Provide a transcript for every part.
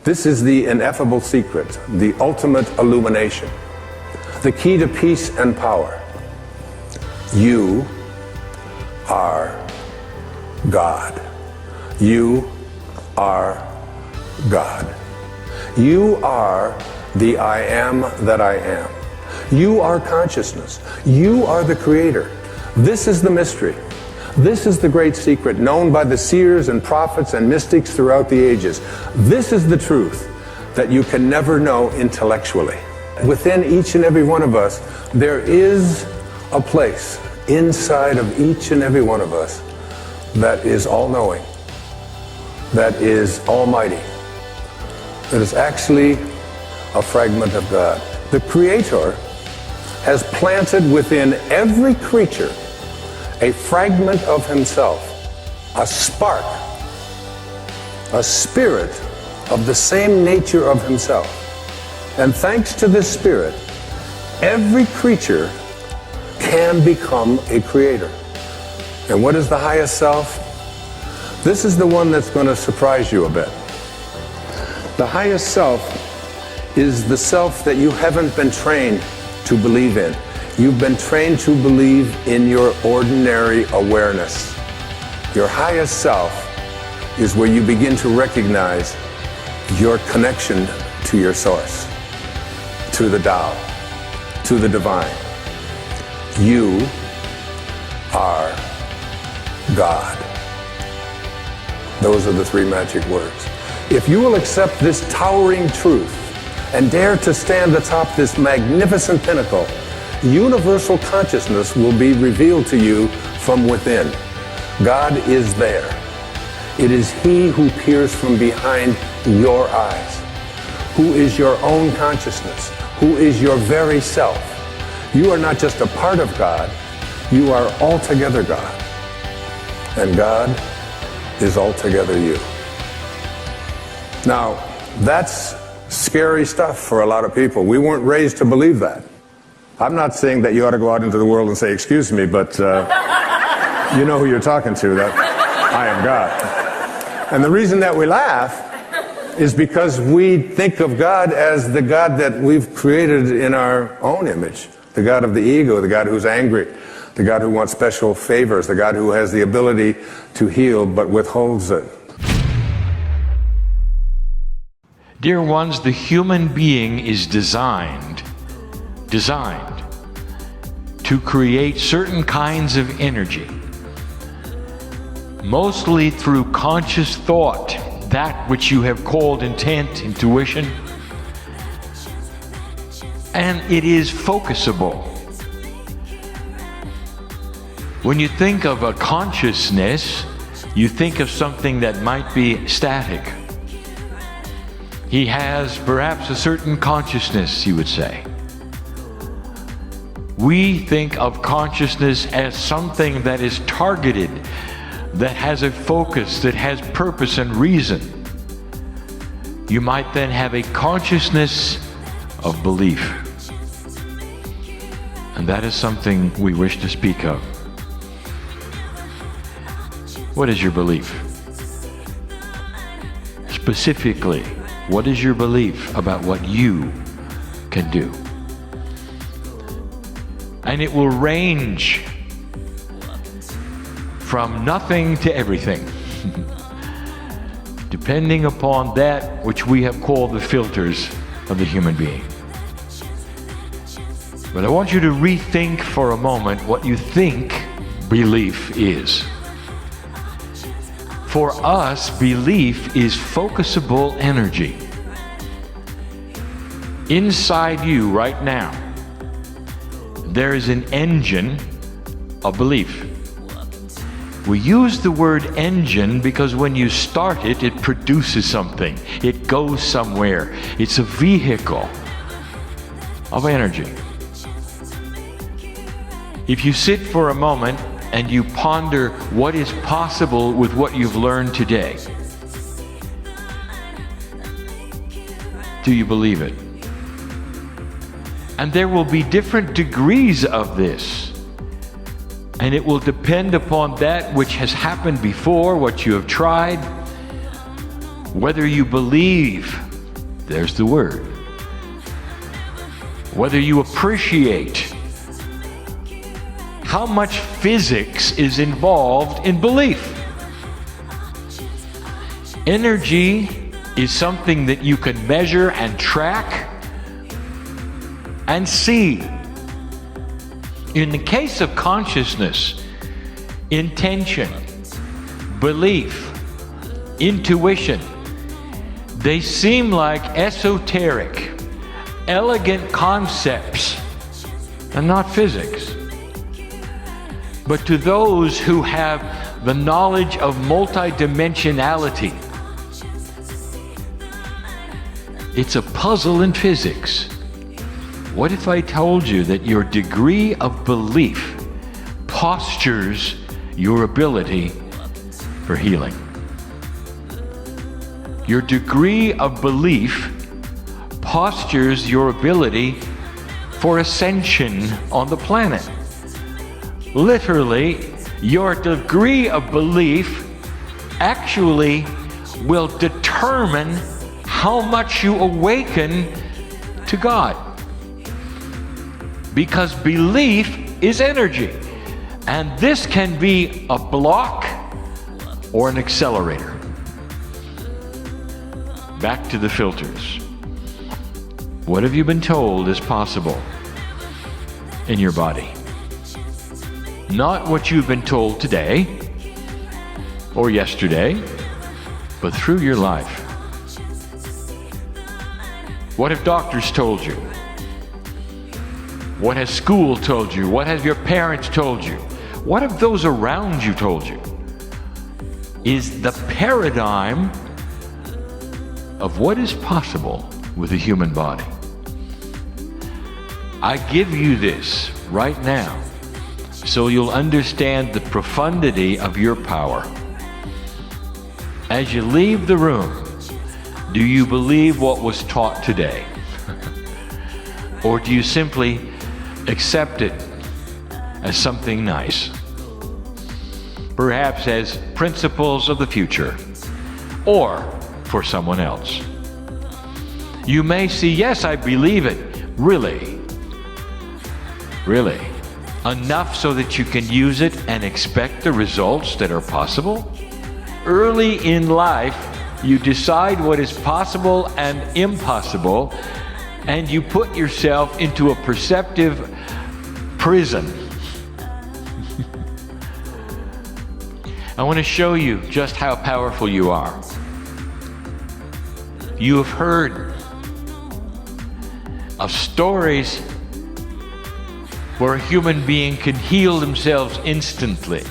This is the ineffable secret, the ultimate illumination, the key to peace and power. You are God. You are God. You are the I am that I am. You are consciousness. You are the creator. This is the mystery. This is the great secret known by the seers and prophets and mystics throughout the ages. This is the truth that you can never know intellectually. Within each and every one of us, there is a place inside of each and every one of us that is all-knowing, that is almighty, that is actually a fragment of God. The Creator has planted within every creature a fragment of himself, a spark, a spirit of the same nature of himself. And thanks to this spirit, every creature can become a creator. And what is the highest self? This is the one that's going to surprise you a bit. The highest self is the self that you haven't been trained to believe in. You've been trained to believe in your ordinary awareness. Your highest self is where you begin to recognize your connection to your source, to the Tao, to the divine. You are God. Those are the three magic words. If you will accept this towering truth and dare to stand atop this magnificent pinnacle, universal consciousness will be revealed to you from within. God is there. It is He who peers from behind your eyes, who is your own consciousness, who is your very self. You are not just a part of God, you are altogether God. And God is altogether you. Now, that's scary stuff for a lot of people. We weren't raised to believe that. I'm not saying that you ought to go out into the world and say, excuse me, but you know who you're talking to, that I am God. And the reason that we laugh is because we think of God as the God that we've created in our own image. The God of the ego, the God who's angry, the God who wants special favors, the God who has the ability to heal but withholds it. Dear ones, the human being is designed to create certain kinds of energy, mostly through conscious thought, that which you have called intent, intuition, and it is focusable. When you think of a consciousness, you think of something that might be static. He has perhaps a certain consciousness, you would say. We think of consciousness as something that is targeted, that has a focus, that has purpose and reason. You might then have a consciousness of belief. And that is something we wish to speak of. What is your belief? Specifically, what is your belief about what you can do? And it will range from nothing to everything, depending upon that which we have called the filters of the human being. But I want you to rethink for a moment what you think belief is. For us, belief is focusable energy. Inside you right now, there is an engine of belief. We use the word engine because when you start it, it produces something. It goes somewhere. It's a vehicle of energy. If you sit for a moment and you ponder what is possible with what you've learned today, do you believe it? And there will be different degrees of this. And it will depend upon that which has happened before, what you have tried, whether you believe There's the word. Whether you appreciate how much physics is involved in belief. Energy is something that you can measure and track and see. In the case of consciousness, intention, belief, intuition, they seem like esoteric, elegant concepts and not physics. But to those who have the knowledge of multidimensionality, it's a puzzle in physics. What if I told you that your degree of belief postures your ability for healing? Your degree of belief postures your ability for ascension on the planet. Literally, your degree of belief actually will determine how much you awaken to God. Because belief is energy. And this can be a block or an accelerator. Back to the filters. What have you been told is possible in your body? Not what you've been told today or yesterday, but through your life. What have doctors told you? What has school told you? What have your parents told you? What have those around you told you? Is the paradigm of what is possible with the human body. I give you this right now so you'll understand the profundity of your power. As you leave the room, do you believe what was taught today? Or do you simply accept it as something nice? Perhaps as principles of the future, or for someone else. You may see, yes, I believe it. Really? Really? Enough so that you can use it and expect the results that are possible? Early in life, you decide what is possible and impossible, and you put yourself into a perceptive prison. I want to show you just how powerful you are. You have heard of stories where a human being can heal themselves instantly.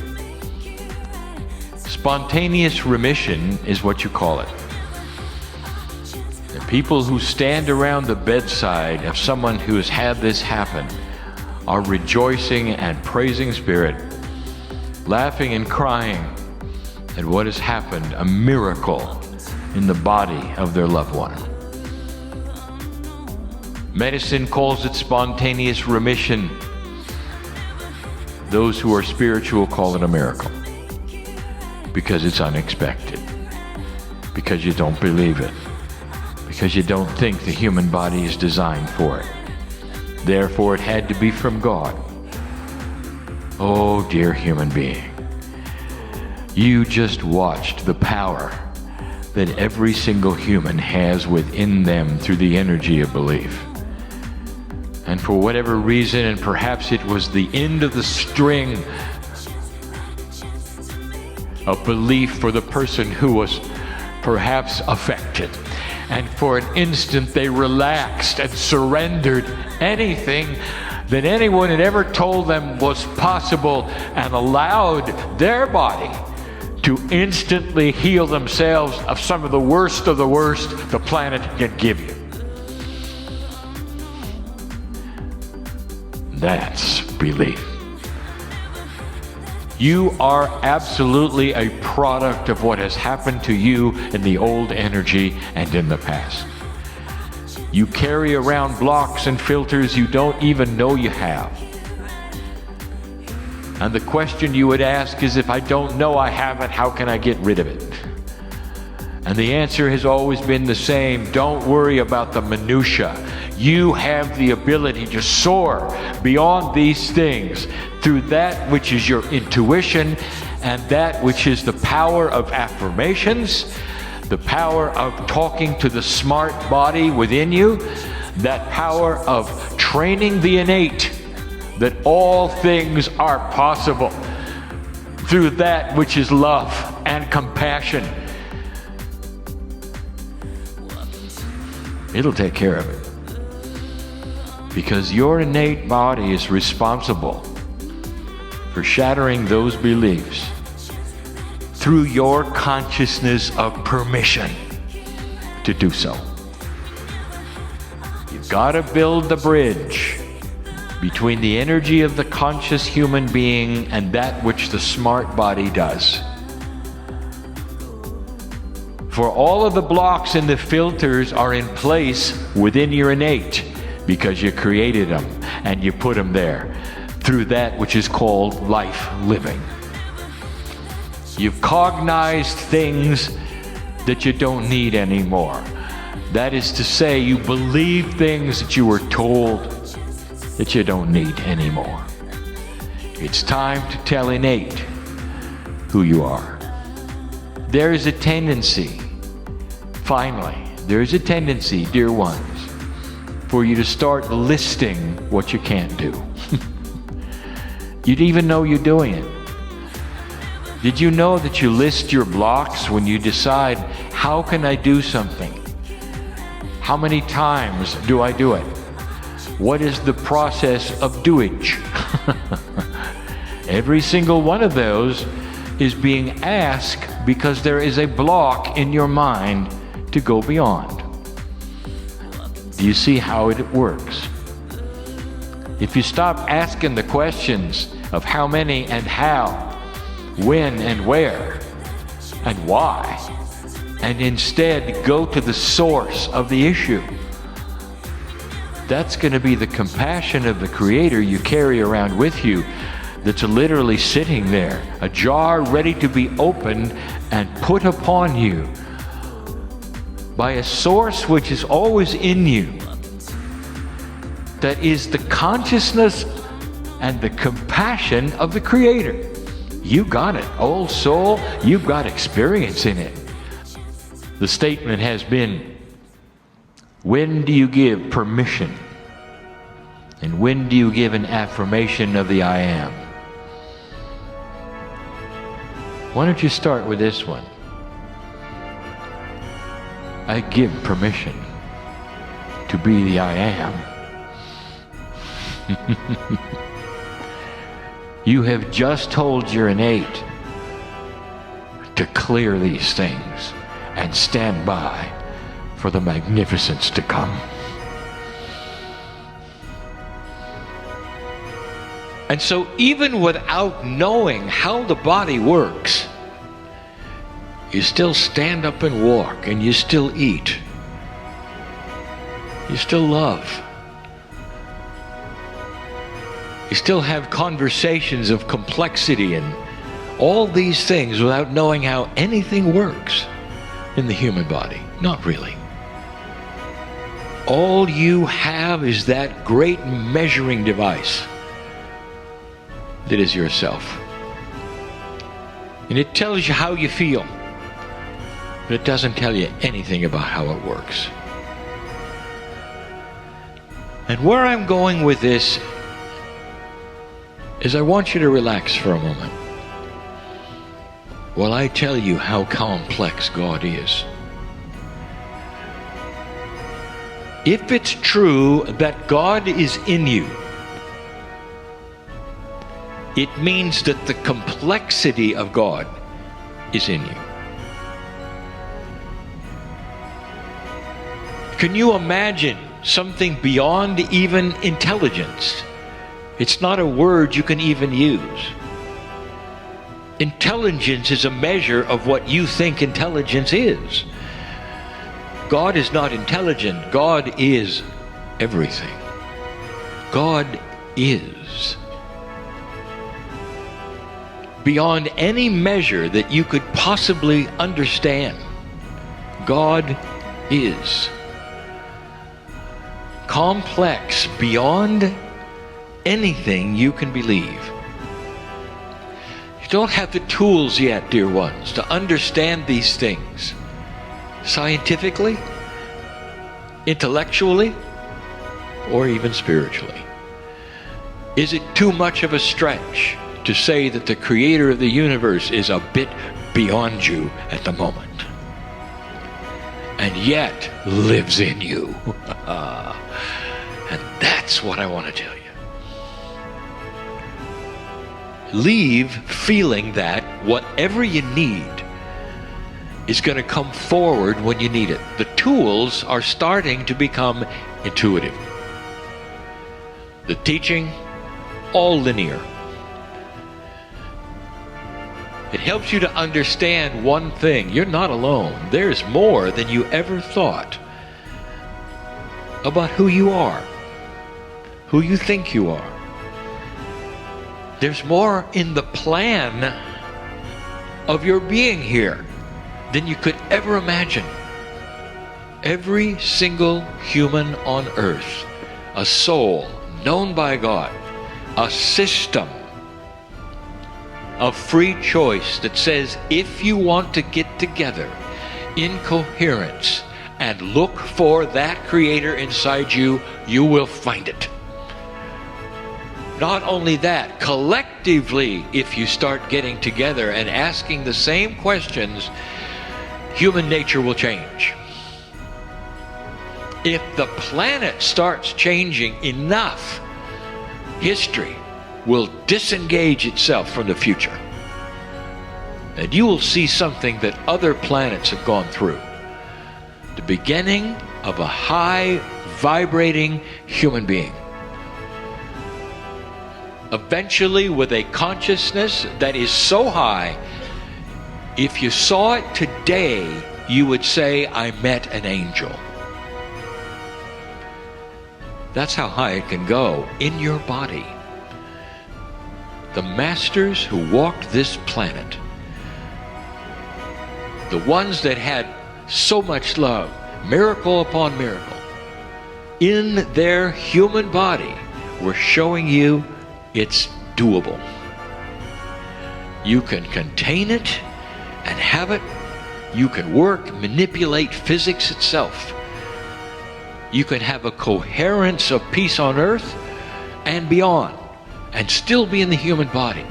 Spontaneous remission is what you call it. The people who stand around the bedside of someone who has had this happen are rejoicing and praising Spirit, laughing and crying at what has happened, a miracle in the body of their loved one. Medicine calls it spontaneous remission. Those who are spiritual call it a miracle because it's unexpected, because you don't believe it, because you don't think the human body is designed for it. Therefore, it had to be from God. Oh, dear human being, you just watched the power that every single human has within them through the energy of belief. And for whatever reason, and perhaps it was the end of the string of belief for the person who was perhaps affected. And for an instant, they relaxed and surrendered anything that anyone had ever told them was possible and allowed their body to instantly heal themselves of some of the worst the planet can give you. That's belief. You are absolutely a product of what has happened to you in the old energy and in the past. You carry around blocks and filters you don't even know you have. And the question you would ask is, if I don't know I have it, how can I get rid of it? And the answer has always been the same. Don't worry about the minutia. You have the ability to soar beyond these things through that which is your intuition and that which is the power of affirmations, the power of talking to the smart body within you, that power of training the innate, that all things are possible through that which is love and compassion. It'll take care of it. Because your innate body is responsible for shattering those beliefs through your consciousness of permission to do so. You've got to build the bridge between the energy of the conscious human being and that which the smart body does. For all of the blocks and the filters are in place within your innate because you created them and you put them there through that which is called life living. You've cognized things that you don't need anymore. That is to say, you believe things that you were told that you don't need anymore. It's time to tell innate who you are. There is a tendency, finally, there is a tendency, dear ones, for you to start listing what you can't do. You'd even know you're doing it. Did you know that you list your blocks when you decide, how can I do something? How many times do I do it? What is the process of doage? Every single one of those is being asked because there is a block in your mind to go beyond. Do you see how it works? If you stop asking the questions of how many and how, when and where, and why, and instead go to the source of the issue, that's going to be the compassion of the Creator you carry around with you, that's literally sitting there, a jar ready to be opened and put upon you by a source which is always in you, that is the consciousness and the compassion of the Creator. You got it, old soul, you've got experience in it. The statement has been, when do you give permission? And when do you give an affirmation of the I am? Why don't you start with this one? I give permission to be the I am. You have just told your innate to clear these things and stand by for the magnificence to come. And so even without knowing how the body works, you still stand up and walk, and you still eat. You still love. You still have conversations of complexity and all these things without knowing how anything works in the human body. Not really. All you have is that great measuring device that is yourself. And it tells you how you feel, but it doesn't tell you anything about how it works. And where I'm going with this is I want you to relax for a moment while I tell you how complex God is. If it's true that God is in you, it means that the complexity of God is in you. Can you imagine something beyond even intelligence? It's not a word you can even use. Intelligence is a measure of what you think intelligence is. God is not intelligent. God is everything. God is. Beyond any measure that you could possibly understand. God is. Complex beyond anything you can believe. You don't have the tools yet, dear ones, to understand these things scientifically, intellectually, or even spiritually. Is it too much of a stretch to say that the creator of the universe is a bit beyond you at the moment, and yet lives in you? And that's what I want to tell you. Leave feeling that whatever you need is going to come forward when you need it. The tools are starting to become intuitive. The teaching, all linear. It helps you to understand one thing. You're not alone. There's more than you ever thought about who you are, who you think you are. There's more in the plan of your being here than you could ever imagine. Every single human on earth, a soul known by God, a system of free choice that says if you want to get together in coherence and look for that creator inside you, you will find it. Not only that, collectively, if you start getting together and asking the same questions, human nature will change. If the planet starts changing enough, history will disengage itself from the future. And you will see something that other planets have gone through. The beginning of a high vibrating human being. Eventually with a consciousness that is so high, if you saw it today, you would say, I met an angel. That's how high it can go in your body. The masters who walked this planet, the ones that had so much love, miracle upon miracle, in their human body, were showing you it's doable. You can contain it and have it. You can work, manipulate physics itself. You can have a coherence of peace on earth and beyond, and still be in the human body.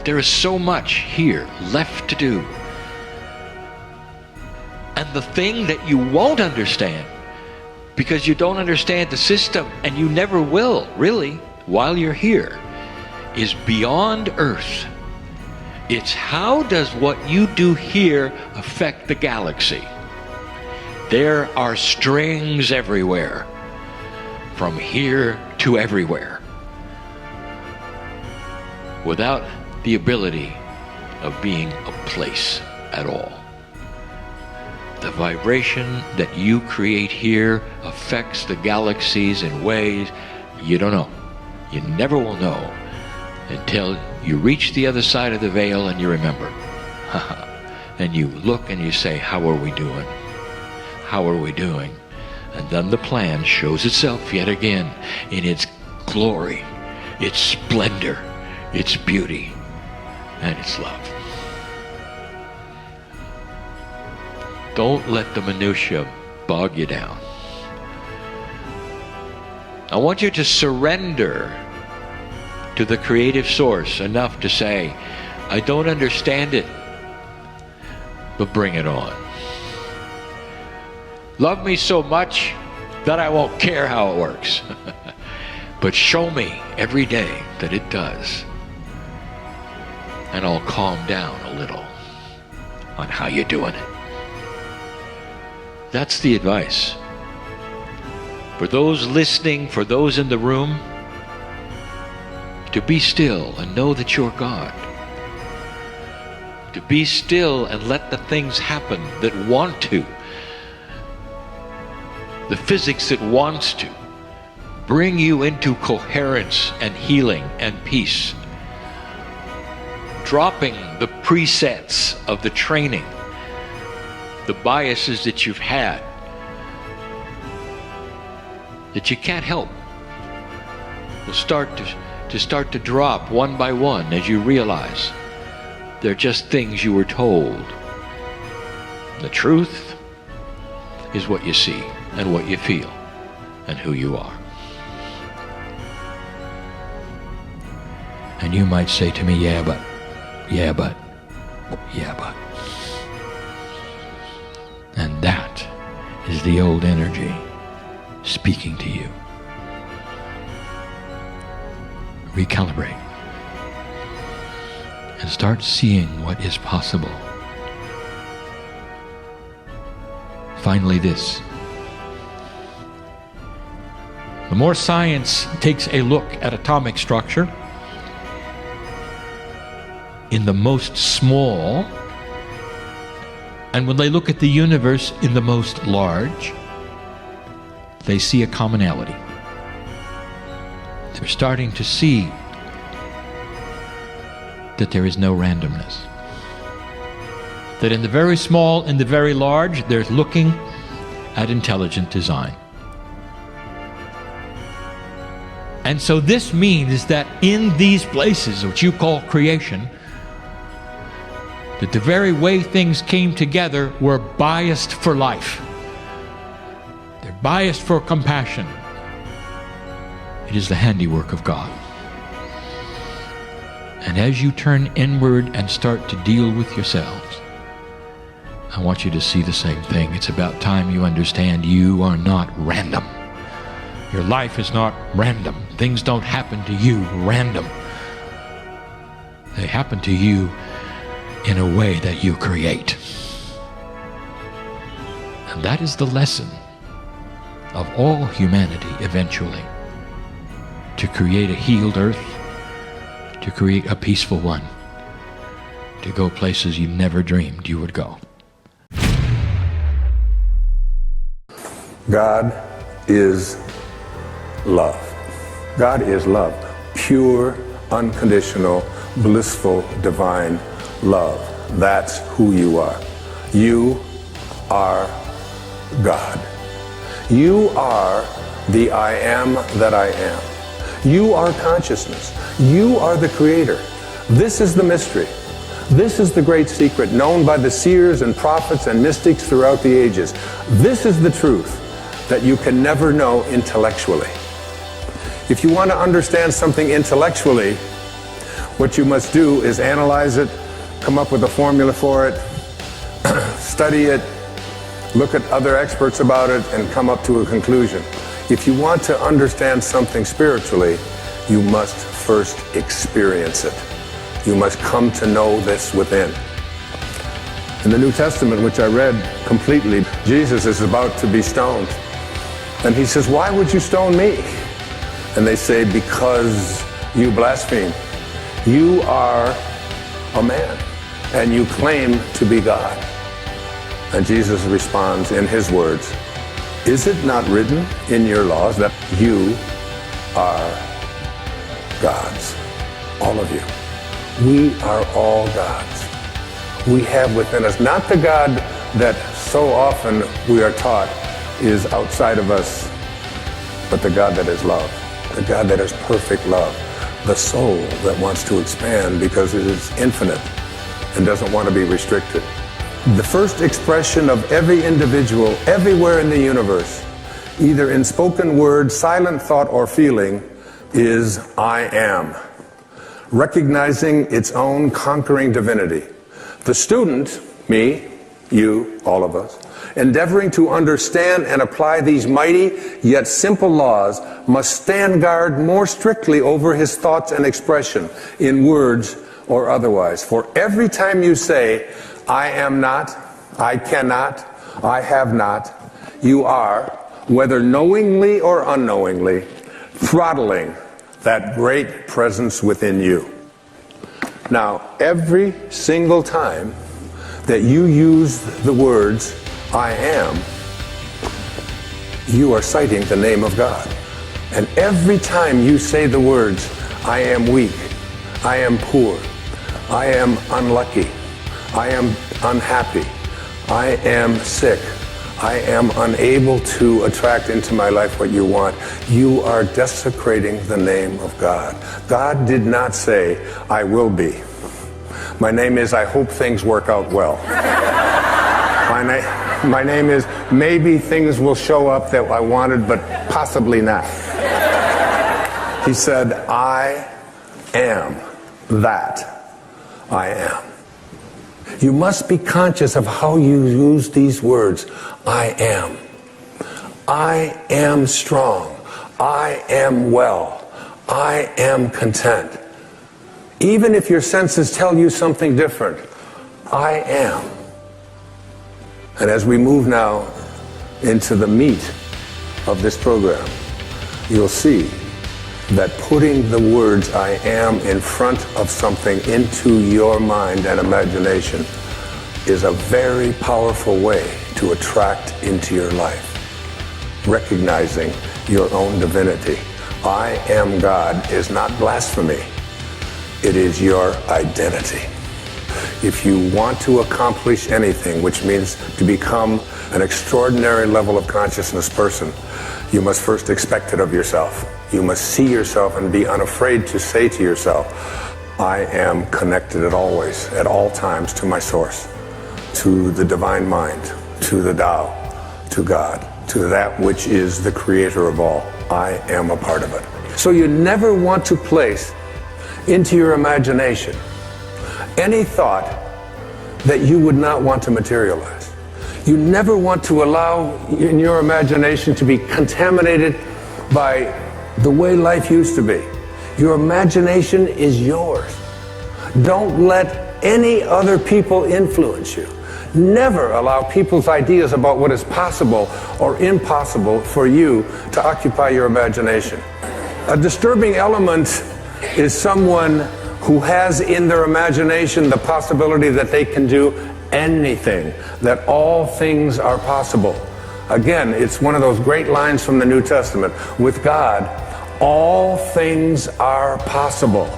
There is so much here left to do. And the thing that you won't understand, because you don't understand the system, and you never will, really, while you're here, is beyond earth. It's how does what you do here affect the galaxy? There are strings everywhere, from here to everywhere, without the ability of being a place at all. The vibration that you create here affects the galaxies in ways you don't know. You never will know until you reach the other side of the veil and you remember. And you look and you say, how are we doing? How are we doing? And then the plan shows itself yet again in its glory, its splendor, its beauty, and its love. Don't let the minutiae bog you down. I want you to surrender to the creative source enough to say, I don't understand it, but bring it on. Love me so much that I won't care how it works. But show me every day that it does. And I'll calm down a little on how you're doing it. That's the advice. For those listening, for those in the room, to be still and know that you're God. To be still and let the things happen that want to. The physics that wants to bring you into coherence and healing and peace. Dropping the presets of the training the biases that you've had, that you can't help, will start to drop one by one as you realize they're just things you were told. The truth is what you see and what you feel and who you are. And you might say to me, yeah, but. And that is the old energy speaking to you. Recalibrate and start seeing what is possible. Finally, this. The more science takes a look at atomic structure, in the most small, and when they look at the universe in the most large, they see a commonality. They're starting to see that there is no randomness. That in the very small and the very large, they're looking at intelligent design. And so this means that in these places, which you call creation, that the very way things came together were biased for life. They're biased for compassion. It is the handiwork of God. And as you turn inward and start to deal with yourselves, I want you to see the same thing. It's about time you understand you are not random. Your life is not random. Things don't happen to you random. They happen to you in a way that you create. And that is the lesson of all humanity eventually. To create a healed earth, to create a peaceful one, to go places you never dreamed you would go. God is love. God is love. Pure, unconditional, blissful, divine love. That's who you are. You are God. You are the I am that I am. You are consciousness. You are the creator. This is the mystery. This is the great secret known by the seers and prophets and mystics throughout the ages. This is the truth that you can never know intellectually. If you want to understand something intellectually, what you must do is analyze it, come up with a formula for it, study it, look at other experts about it, and come up to a conclusion. If you want to understand something spiritually, you must first experience it. You must come to know this within. In the New Testament, which I read completely, Jesus is about to be stoned. And he says, "Why would you stone me?" And they say, "Because you blaspheme. You are a man, and you claim to be God." And Jesus responds in his words, "Is it not written in your laws that you are gods?" All of you. We are all gods. We have within us, not the God that so often we are taught is outside of us, but the God that is love, the God that is perfect love, the soul that wants to expand because it is infinite and doesn't want to be restricted. The first expression of every individual everywhere in the universe, either in spoken word, silent thought, or feeling, is I am, recognizing its own conquering divinity. The student, me, you, all of us, endeavoring to understand and apply these mighty yet simple laws, must stand guard more strictly over his thoughts and expression, in words or otherwise. For every time you say, I am not, I cannot, I have not, you are, whether knowingly or unknowingly, throttling that great presence within you. Now, every single time that you use the words, I am, you are citing the name of God. And every time you say the words, I am weak, I am poor, I am unlucky, I am unhappy, I am sick. I am unable to attract into my life what you want. You are desecrating the name of God. God did not say, I will be. My name is, I hope things work out well. My name is, maybe things will show up that I wanted, but possibly not. He said, I am that I am. You must be conscious of how you use these words. I am. I am strong. I am well. I am content. Even if your senses tell you something different, I am. And as we move now into the meat of this program, you'll see that putting the words I am in front of something into your mind and imagination is a very powerful way to attract into your life. Recognizing your own divinity. I am God is not blasphemy. It is your identity. If you want to accomplish anything, which means to become an extraordinary level of consciousness person, you must first expect it of yourself. You must see yourself and be unafraid to say to yourself, I am connected at all times to my source, to the divine mind, to the Tao, to God, to that which is the creator of all. I am a part of it. So you never want to place into your imagination any thought that you would not want to materialize. You never want to allow in your imagination to be contaminated by the way life used to be. Your imagination is yours. Don't let any other people influence you. Never allow people's ideas about what is possible or impossible for you to occupy your imagination. A disturbing element is someone who has in their imagination the possibility that they can do anything, that all things are possible. Again, it's one of those great lines from the New Testament. With God, all things are possible.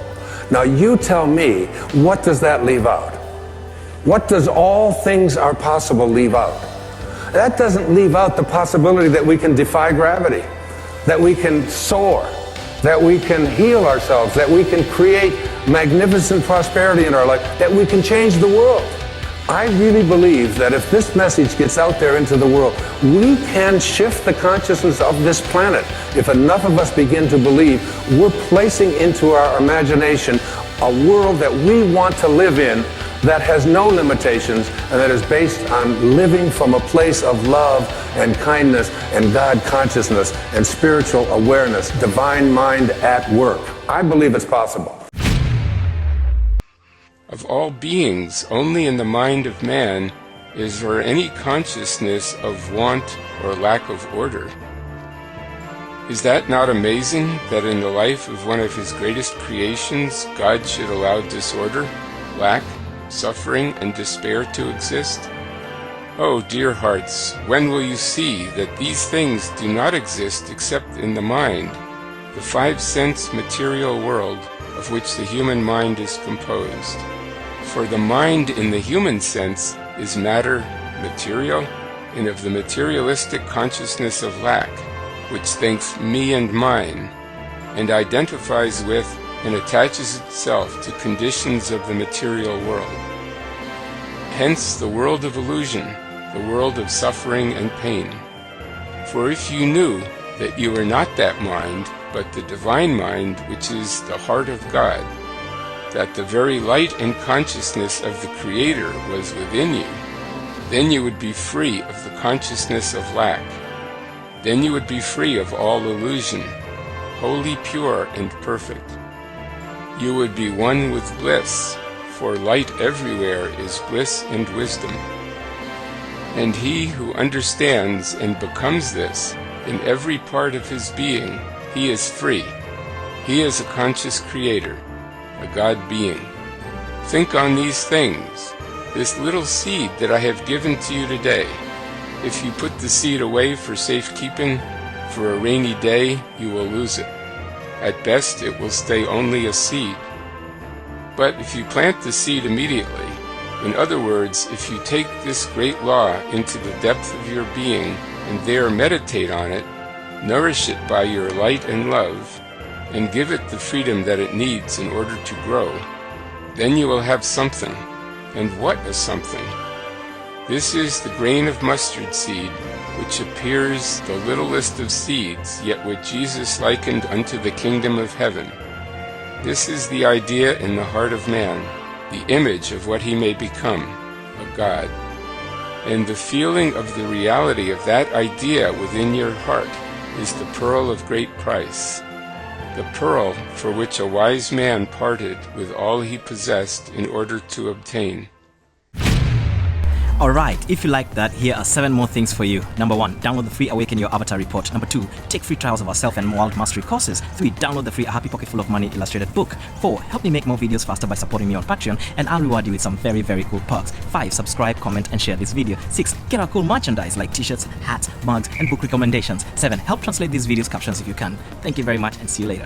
Now you tell me, what does that leave out? What does all things are possible leave out? That doesn't leave out the possibility that we can defy gravity, that we can soar, that we can heal ourselves, that we can create magnificent prosperity in our life, that we can change the world. I really believe that if this message gets out there into the world, we can shift the consciousness of this planet. If enough of us begin to believe, we're placing into our imagination a world that we want to live in that has no limitations and that is based on living from a place of love and kindness and God consciousness and spiritual awareness, divine mind at work. I believe it's possible. Of all beings, only in the mind of man is there any consciousness of want or lack of order. Is that not amazing that in the life of one of his greatest creations, God should allow disorder, lack, suffering, and despair to exist? Oh, dear hearts, when will you see that these things do not exist except in the mind, the five-sense material world of which the human mind is composed? For the mind in the human sense is matter, material, and of the materialistic consciousness of lack, which thinks me and mine, and identifies with and attaches itself to conditions of the material world. Hence the world of illusion, the world of suffering and pain. For if you knew that you were not that mind, but the divine mind, which is the heart of God, that the very light and consciousness of the Creator was within you, then you would be free of the consciousness of lack. Then you would be free of all illusion, wholly pure and perfect. You would be one with bliss, for light everywhere is bliss and wisdom. And he who understands and becomes this in every part of his being, he is free. He is a conscious creator, a God being. Think on these things, this little seed that I have given to you today. If you put the seed away for safekeeping, for a rainy day, you will lose it. At best, it will stay only a seed. But if you plant the seed immediately, In other words, if you take this great law into the depth of your being and there meditate on it, nourish it by your light and love, and give it the freedom that it needs in order to grow, then you will have something. And what a something! This is the grain of mustard seed, which appears the littlest of seeds, yet what Jesus likened unto the kingdom of heaven. This is the idea in the heart of man, the image of what he may become, a God. And the feeling of the reality of that idea within your heart is the pearl of great price, the pearl for which a wise man parted with all he possessed in order to obtain. Alright, if you like that, here are 7 more things for you. Number 1, download the free Awaken Your Avatar report. Number 2, take free trials of our self and world mastery courses. 3, download the free A Happy Pocket Full of Money illustrated book. 4, help me make more videos faster by supporting me on Patreon, and I'll reward you with some very, very cool perks. 5, subscribe, comment, and share this video. 6, get our cool merchandise like t-shirts, hats, mugs, and book recommendations. 7, help translate these videos' captions if you can. Thank you very much, and see you later.